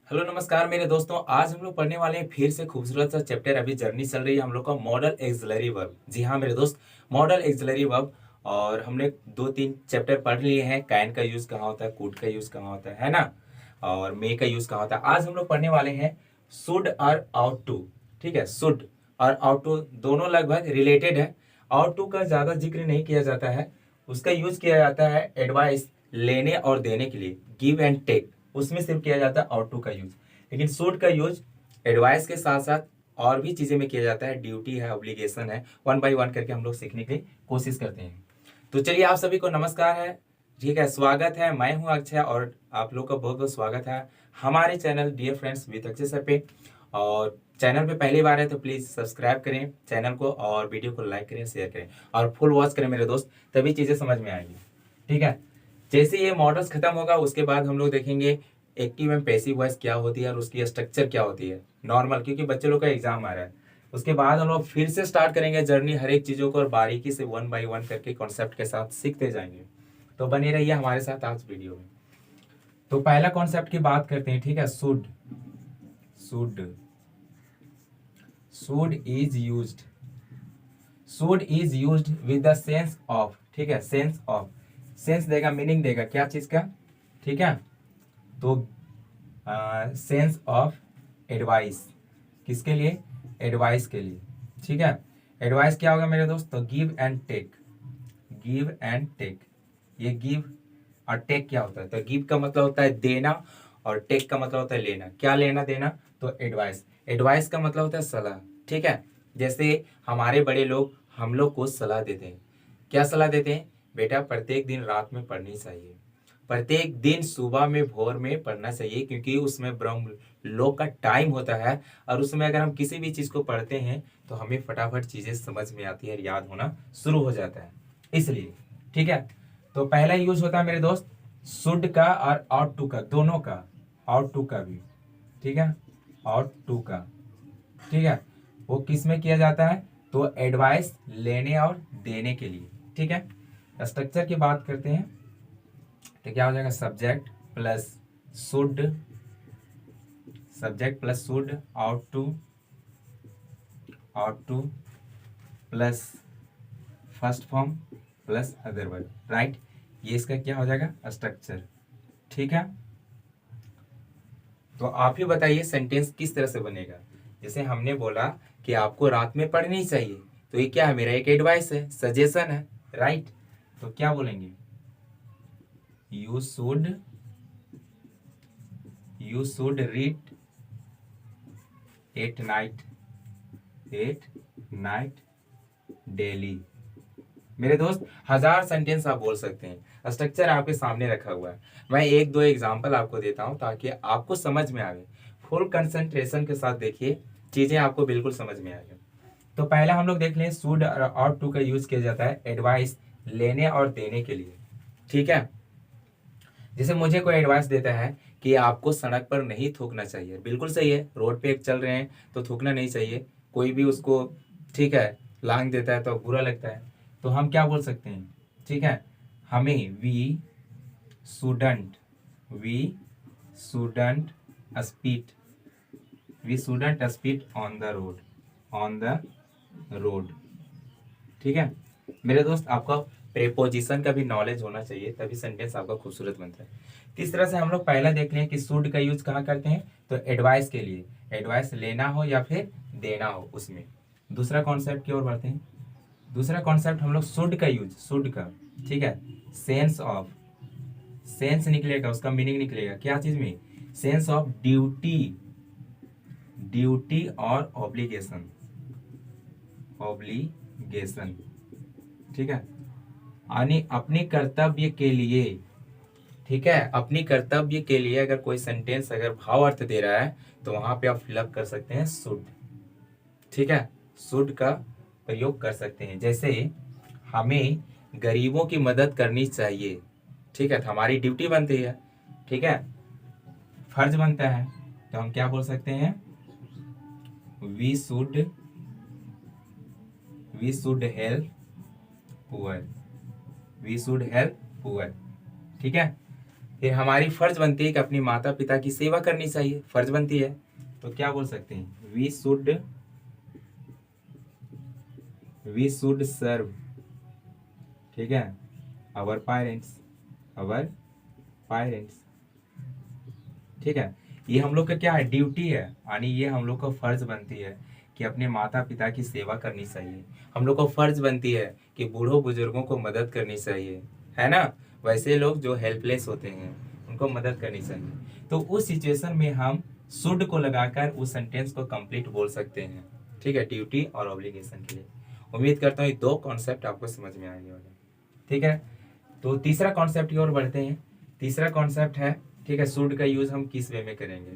Hello नमस्कार मेरे दोस्तों। आज हम लोग पढ़ने वाले हैं फिर से खूबसूरत सा चैप्टर। अभी जर्नी चल रही है हम लोग का मॉडल एक्सिलरी वर्ब। जी हाँ मेरे दोस्त, मॉडल एक्सिलरी वर्ब। और हमने दो तीन चैप्टर पढ़ लिए हैं। कैन का यूज कहाँ होता है, कुड का यूज कहाँ होता है ना, और मे का यूज कहाँ होता है। आज हम लोग पढ़ने वाले हैं शुड और आउट टू। ठीक है, शुड और आउट टू दोनों लगभग रिलेटेड है। आउट टू का ज्यादा जिक्र नहीं किया जाता है, उसका यूज किया जाता है एडवाइस लेने और देने के लिए, गिव एंड टेक। उसमें सिर्फ किया जाता है आउट टू का यूज। लेकिन शुड का यूज एडवाइस के साथ साथ और भी चीजें में किया जाता है। ड्यूटी है, ऑब्लिगेशन है, वन बाय वन करके हम लोग सीखने की कोशिश करते हैं। तो चलिए, आप सभी को नमस्कार है। ठीक है, स्वागत है। मैं हूं अक्षय और आप लोग का बहुत बहुत स्वागत है हमारे channel dear friends with Akshay sir पे। और चैनल पे पहली बार है तो प्लीज सब्सक्राइब करें चैनल को, और वीडियो को लाइक करें, शेयर करें और फुल वॉच करें मेरे दोस्त, तभी चीजें समझ में आएंगी। ठीक है, जैसे ये मॉडल्स खत्म होगा उसके बाद हम लोग देखेंगे एक्टिव एंड पैसिव वॉइस क्या होती है और उसकी स्ट्रक्चर क्या होती है नॉर्मल, क्योंकि बच्चे लोग का एग्जाम आ रहा है। उसके बाद हम लोग फिर से स्टार्ट करेंगे जर्नी, हर एक चीजों को और बारीकी से वन बाय वन करके कॉन्सेप्ट के साथ सीखते जाएंगे। तो बने रहिए हमारे साथ आज वीडियो में। तो पहला कॉन्सेप्ट की बात करते हैं। ठीक है, should. Should should is used. Should is used with the sense of. ठीक है, सेंस ऑफ, सेंस देगा, मीनिंग देगा क्या चीज का। ठीक है, तो सेंस ऑफ एडवाइस, किसके लिए, एडवाइस के लिए। ठीक है, एडवाइस क्या होगा मेरे दोस्त, तो give and take. Give and take, ये गिव और टेक क्या होता है, तो गिव का मतलब होता है देना और टेक का मतलब होता है लेना। क्या लेना देना, तो एडवाइस। एडवाइस का मतलब होता है सलाह। ठीक है, जैसे हमारे बड़े लोग हम लोग को सलाह देते हैं। क्या सलाह देते हैं, बेटा प्रत्येक दिन रात में पढ़नी चाहिए, प्रत्येक दिन सुबह में भोर में पढ़ना चाहिए, क्योंकि उसमें ब्रह्म लोक का टाइम होता है। और उसमें अगर हम किसी भी चीज को पढ़ते हैं तो हमें फटाफट चीजें समझ में आती है, याद होना शुरू हो जाता है, इसलिए। ठीक है, तो पहला यूज होता है मेरे दोस्त शुड का और आउट टू का, दोनों का, आउट टू का भी। ठीक है, आउट टू का। ठीक है, वो किस में किया जाता है, तो एडवाइस लेने और देने के लिए। ठीक है, स्ट्रक्चर की बात करते हैं तो क्या हो जाएगा, subject plus should, subject plus should, out two plus first form plus other word, right. ये इसका क्या हो जाएगा, स्ट्रक्चर। ठीक है, तो आप ही बताइए सेंटेंस किस तरह से बनेगा। जैसे हमने बोला कि आपको रात में पढ़नी चाहिए, तो ये क्या है, मेरा एक एडवाइस है, सजेशन है, राइट। तो क्या बोलेंगे, you should, you should read at night, at night daily. मेरे दोस्त हजार सेंटेंस आप बोल सकते हैं, स्ट्रक्चर आपके सामने रखा हुआ है। मैं एक दो एग्जांपल आपको देता हूं ताकि आपको समझ में आए। फुल कंसंट्रेशन के साथ देखिए, चीजें आपको बिल्कुल समझ में आएगी। तो पहला हम लोग देख लें, शुड और आउट टू का यूज किया जाता है एडवाइस लेने और देने के लिए। ठीक है, जैसे मुझे कोई एडवाइस देता है कि आपको सड़क पर नहीं थूकना चाहिए, बिल्कुल सही है, रोड पे एक चल रहे हैं तो थूकना नहीं चाहिए। कोई भी उसको, ठीक है, लांग देता है तो बुरा लगता है। तो हम क्या बोल सकते हैं, ठीक है, हमें shouldn't we shouldn't speed, we shouldn't speed on the road, on the road. ठीक है मेरे दोस्त, आपका प्रेपोजिशन का भी नॉलेज होना चाहिए, तभी सेंटेंस आपका खूबसूरत बनता है। किस तरह से हम लोग पहला देख लें कि शुड का यूज कहाँ करते हैं, तो एडवाइस के लिए, एडवाइस लेना हो या फिर देना हो उसमें। दूसरा कॉन्सेप्ट की ओर बढ़ते हैं। दूसरा कॉन्सेप्ट हम लोग शुड का यूज, शुड का, ठीक है, सेंस ऑफ, सेंस निकलेगा, उसका मीनिंग निकलेगा क्या चीज में, सेंस ऑफ ड्यूटी, ड्यूटी और ऑब्लिगेशन, ऑब्लिगेशन। ठीक है, यानी अपने कर्तव्य के लिए। ठीक है, अपनी कर्तव्य के लिए अगर कोई सेंटेंस अगर भाव अर्थ दे रहा है तो वहां पे आप फिलअप कर सकते हैं शुड। ठीक है, शुड का प्रयोग कर सकते हैं। जैसे हमें गरीबों की मदद करनी चाहिए। ठीक है, तो हमारी ड्यूटी बनती है, ठीक है, फर्ज बनता है। तो हम क्या बोल सकते हैं, we should, we should help poor, we should help poor. ठीक है, फिर हमारी फर्ज बनती है कि अपनी माता पिता की सेवा करनी चाहिए, फर्ज बनती है। तो क्या बोल सकते हैं, वी शुड सर्व, ठीक है, आवर पेरेंट्स, ठीक है। ये हम लोग का क्या है, ड्यूटी है, यानी ये हम लोग को फर्ज बनती है कि अपने माता पिता की सेवा करनी चाहिए। हम लोग को फर्ज बनती है कि बूढ़ों बुजुर्गों को मदद करनी चाहिए, है ना। वैसे लोग जो हेल्पलेस होते हैं उनको मदद करनी चाहिए। तो उस सिचुएशन में हम शुड को लगाकर उस सेंटेंस को कंप्लीट बोल सकते हैं, ठीक है, ड्यूटी और ऑब्लिगेशन के लिए। उम्मीद करता हूँ ये दो कॉन्सेप्ट आपको समझ में आएंगे होगा, ठीक है। तो तीसरा कॉन्सेप्ट की ओर बढ़ते हैं। तीसरा कॉन्सेप्ट है, ठीक है, शुड का यूज हम किस वे में करेंगे।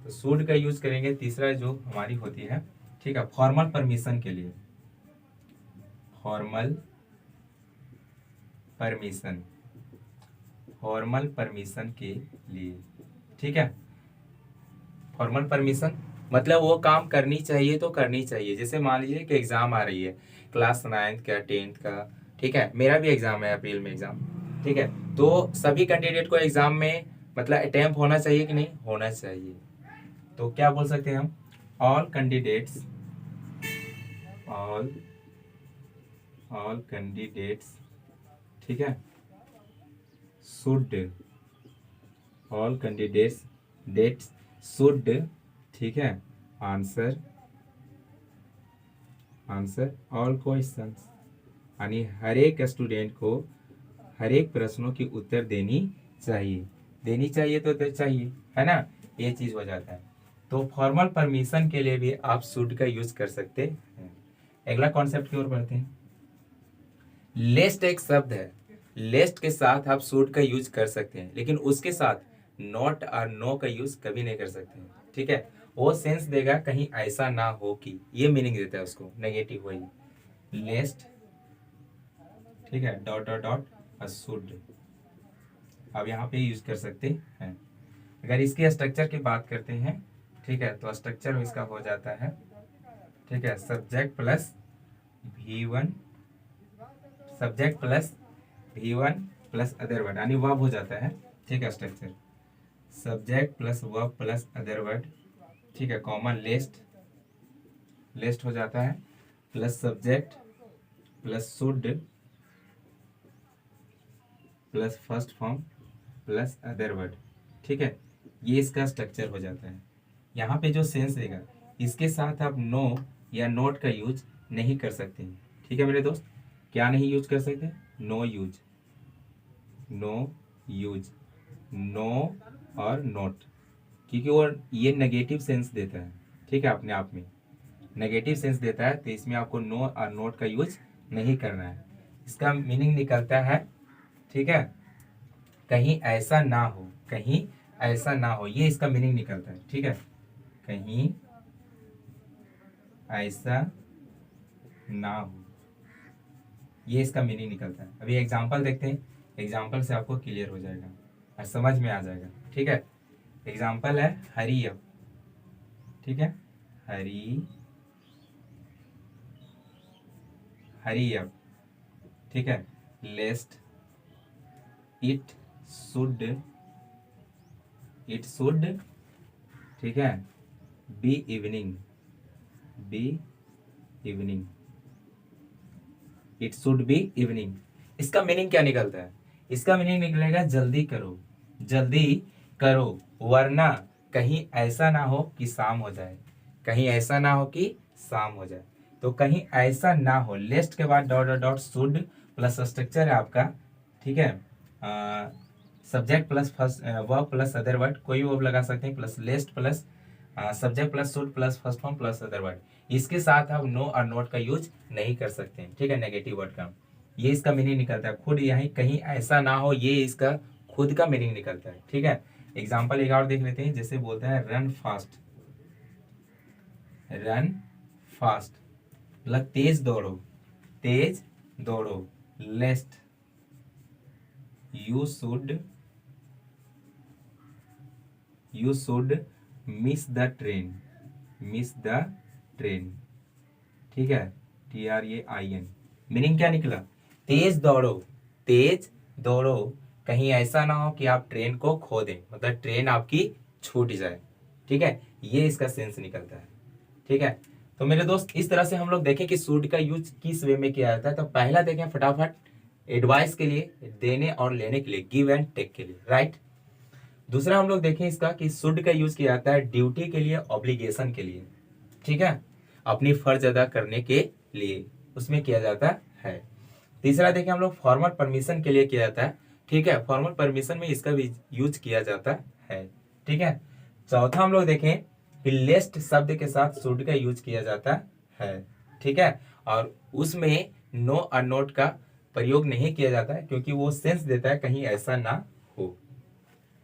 तो शुड का यूज करेंगे तीसरा जो हमारी होती है, ठीक है, फॉर्मल परमिशन के लिए, फॉर्मल परमिशन के लिए, ठीक है। फॉर्मल परमिशन मतलब वो काम करनी चाहिए तो करनी चाहिए। जैसे मान लीजिए कि एग्जाम आ रही है, क्लास 9th का 10th का, ठीक है, मेरा भी एग्जाम है अप्रैल में एग्जाम, ठीक है। तो सभी कैंडिडेट को एग्जाम में मतलब अटेम्प्ट होना चाहिए कि नहीं होना चाहिए। तो क्या बोल सकते हैं हम, ऑल कैंडिडेट्स, ठीक है, शुड, ऑल कैंडिडेट्स शुड, ठीक है, आंसर ऑल क्वेश्चंस, यानी हर एक स्टूडेंट को हर एक प्रश्नों की उत्तर देनी चाहिए तो चाहिए, है ना, ये चीज हो जाता है। तो फॉर्मल परमिशन के लिए भी आप शुड का यूज कर सकते हैं। अगला कॉन्सेप्ट की ओर बढ़ते हैं। लेस्ट एक शब्द है, लेस्ट के साथ आप शुड का यूज कर सकते हैं, लेकिन उसके साथ नॉट और नो का यूज कभी नहीं कर सकते हैं, ठीक है। वो सेंस देगा कहीं ऐसा ना हो कि, ये मीनिंग देता है उसको, नेगेटिव वही लेस्ट, ठीक है, डॉट डॉट डॉट शुड, अब यहाँ पे यूज कर सकते हैं। अगर इसके स्ट्रक्चर की बात करते हैं, ठीक है, तो स्ट्रक्चर इसका हो जाता है, ठीक है, subject plus V1 plus other word, यानी वर्ब हो जाता है, ठीक है, structure subject plus verb plus other word, ठीक है, कॉमन लेस्ट हो जाता है, plus subject plus should plus first form plus other word, ठीक है, ये इसका स्ट्रक्चर हो जाता है। यहाँ पे जो सेंस देगा इसके साथ आप नो या नोट का यूज नहीं कर सकते हैं, ठीक है मेरे दोस्त। क्या नहीं यूज कर सकते, नो और नोट, क्योंकि वो ये नेगेटिव सेंस देता है, ठीक है, अपने आप में नेगेटिव सेंस देता है, तो इसमें आपको नो और नोट का यूज नहीं करना है। इसका मीनिंग निकलता है, ठीक है, कहीं ऐसा ना हो, ये इसका मीनिंग निकलता है, ठीक है, कहीं ऐसा ना हो, ये इसका मीनिंग निकलता है। अभी एग्जांपल देखते हैं, एग्जांपल से आपको क्लियर हो जाएगा और समझ में आ जाएगा, ठीक है। एग्जांपल है हरी अप, ठीक है, हरी अप, ठीक है, लेस्ट इट शुड, ठीक है, be evening, it should be evening. इसका मीनिंग क्या निकलता है, इसका मीनिंग निकलेगा जल्दी करो, वरना कहीं ऐसा ना हो कि शाम हो जाए, तो कहीं ऐसा ना हो, लेस्ट के बाद dot dot dot should plus structure है आपका, ठीक है, subject plus first verb plus other word, कोई भी वर्ब लगा सकते हैं, plus lest plus subject plus should plus first form plus other word. इसके साथ आप नो और नोट का यूज नहीं कर सकते हैं, ठीक है, नेगेटिव वर्ड का। ये इसका मीनिंग निकलता है, खुद यही कहीं ऐसा ना हो, ये इसका खुद का मीनिंग निकलता है, ठीक है। एग्जाम्पल एक और देख लेते हैं, जैसे बोलता है रन फास्ट मतलब तेज दौड़ो, लेस्ट you should miss the train, ठीक है, TRAIN। मीनिंग क्या निकला, तेज दौड़ो कहीं ऐसा ना हो कि आप ट्रेन को खो दें, मतलब ट्रेन आपकी छूट जाए। ठीक है, ये इसका सेंस निकलता है। ठीक है, तो मेरे दोस्त इस तरह से हम लोग देखें कि शुड का यूज किस वे में किया जाता है। तो पहला देखें फटाफट, एडवाइस के लिए, देने और लेने के लिए, गिव एंड टेक के लिए, राइट। दूसरा हम लोग देखें इसका कि शुड का यूज किया जाता है ड्यूटी के लिए, ऑब्लिगेशन के लिए। ठीक है, अपनी फर्ज अदा करने के लिए उसमें किया जाता है। तीसरा देखें हम लोग फॉर्मल परमिशन के लिए किया जाता है। ठीक है, फॉर्मल परमिशन में इसका भी यूज किया जाता है। ठीक है, चौथा हम लोग देखें कि लेस्ट शब्द के साथ शुड का यूज किया जाता है। ठीक है, और उसमें नो और नोट का प्रयोग नहीं किया जाता है क्योंकि वो सेंस देता है कहीं ऐसा ना हो।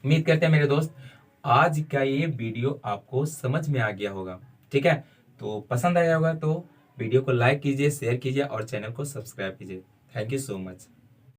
उम्मीद करते हैं मेरे दोस्त आज का ये वीडियो आपको समझ में आ गया होगा। ठीक है, तो पसंद आया होगा तो वीडियो को लाइक कीजिए, शेयर कीजिए और चैनल को सब्सक्राइब कीजिए। Thank you so much.